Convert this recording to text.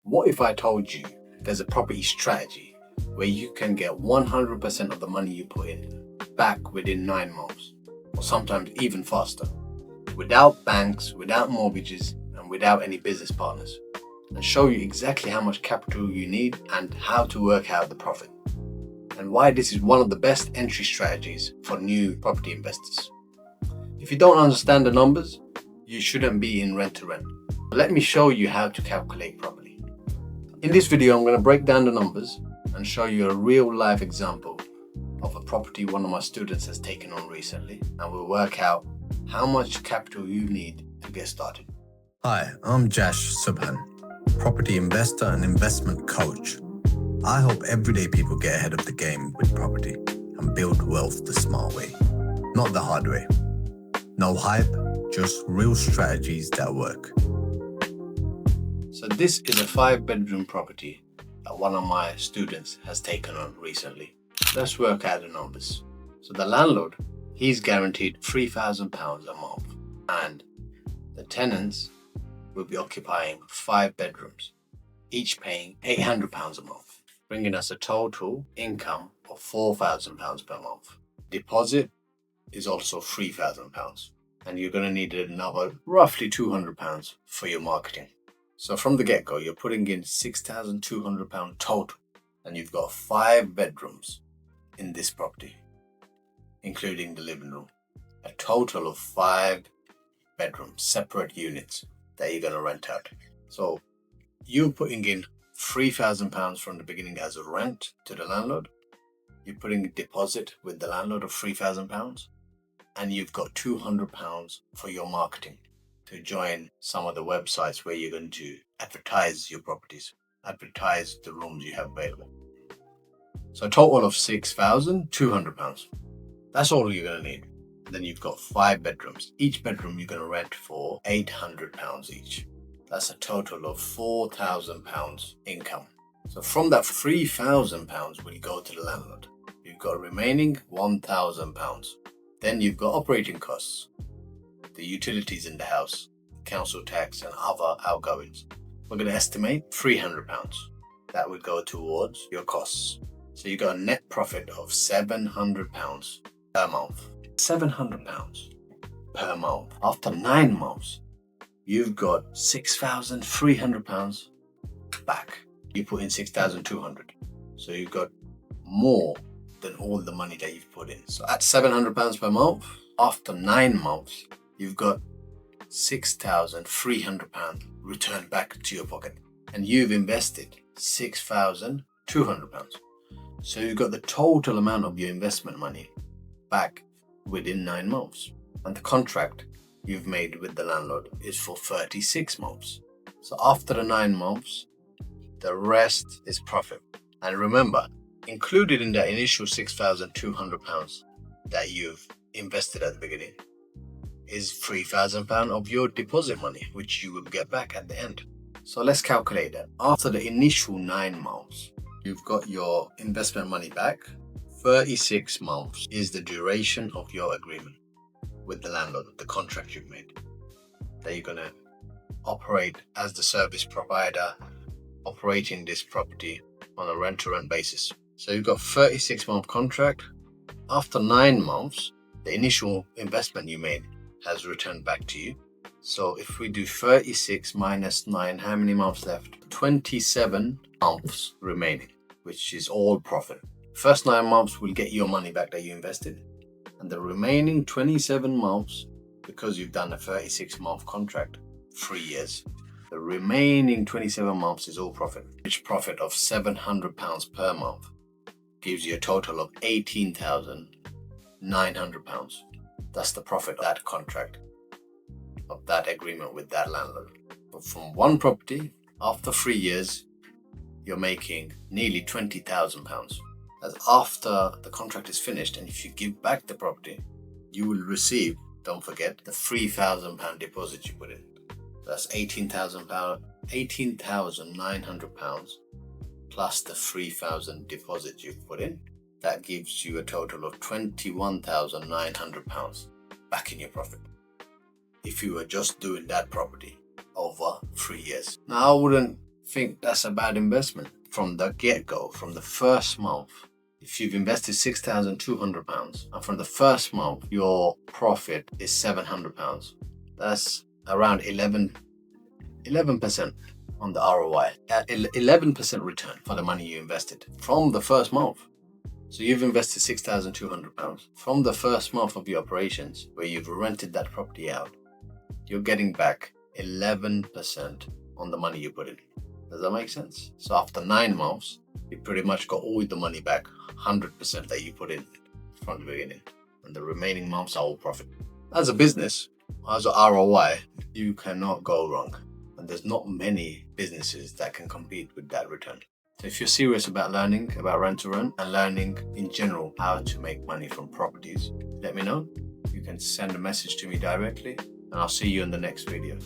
What if I told you there's a property strategy where you can get 100% of the money you put in back within 9 months, or sometimes even faster, without banks, without mortgages, and without any business partners, and show you exactly how much capital you need and how to work out the profit, and why this is one of the best entry strategies for new property investors. If you don't understand the numbers, you shouldn't be in rent to rent. Let me show you how to calculate properly. In this video, I'm going to break down the numbers and show you a real life example of a property one of my students has taken on recently, and we'll work out how much capital you need to get started. Hi, I'm Jash Subhan, property investor and investment coach. I help everyday people get ahead of the game with property and build wealth the smart way, not the hard way. No hype, just real strategies that work. So this is a 5-bedroom property that one of my students has taken on recently. Let's work out the numbers. So the landlord, he's guaranteed £3,000 a month, and the tenants will be occupying 5 bedrooms, each paying £800 a month, bringing us a total income of £4,000 per month. Deposit is also £3,000, and you're going to need another roughly £200 for your marketing. So from the get-go, you're putting in £6,200 total, and you've got 5 bedrooms in this property, including the living room. A total of 5 bedrooms, separate units that you're going to rent out. So you're putting in £3,000 from the beginning as a rent to the landlord. You're putting a deposit with the landlord of £3,000, and you've got £200 for your marketing to join some of the websites where you're going to advertise your properties, advertise the rooms you have available. So a total of £6,200. That's all you're going to need. Then you've got 5 bedrooms. Each bedroom you're going to rent for £800 each. That's a total of £4,000 income. So from that £3,000 will go to the landlord. You've got remaining £1,000. Then you've got operating costs, the utilities in the house, council tax and other outgoings. We're going to estimate £300. That would go towards your costs. So you got a net profit of £700 per month. £700 per month. After 9 months, you've got £6,300 back. You put in £6,200. So you've got more than all the money that you've put in. So at £700 per month, after 9 months, you've got £6,300 returned back to your pocket, and you've invested £6,200. So you've got the total amount of your investment money back within 9 months. And the contract you've made with the landlord is for 36 months. So after the 9 months, the rest is profit. And remember, included in that initial £6,200 that you've invested at the beginning is £3,000 of your deposit money, which you will get back at the end. So let's calculate that. After the initial 9 months, you've got your investment money back. 36 months is the duration of your agreement with the landlord, the contract you've made, that you're going to operate as the service provider, operating this property on a rent-to-rent basis. So you've got 36-month contract. After 9 months, the initial investment you made has returned back to you. So if we do 36 minus 9, how many months left? 27 months remaining, which is all profit. First 9 months will get your money back that you invested, and the remaining 27 months, because you've done a 36-month contract, 3 years, the remaining 27 months is all profit, which profit of £700 per month gives you a total of £18,900. That's the profit of that contract, of that agreement with that landlord. But from one property, after 3 years, you're making nearly £20,000. As after the contract is finished, and if you give back the property, you will receive, don't forget, the £3,000 deposit you put in. That's £18,900 plus the £3,000 deposit you've put in. That gives you a total of £21,900 back in your profit, if you were just doing that property over 3 years. Now, I wouldn't think that's a bad investment from the get-go, from the first month. If you've invested £6,200 and from the first month your profit is £700, that's around 11% on the ROI, 11% return for the money you invested from the first month. So you've invested £6,200 from the first month of your operations where you've rented that property out. You're getting back 11% on the money you put in. Does that make sense? So after 9 months, you pretty much got all the money back, 100% that you put in from the beginning. And the remaining months are all profit. As a business, as an ROI, you cannot go wrong. And there's not many businesses that can compete with that return. So if you're serious about learning about rent to rent and learning in general how to make money from properties, let me know. You can send a message to me directly and I'll see you in the next video.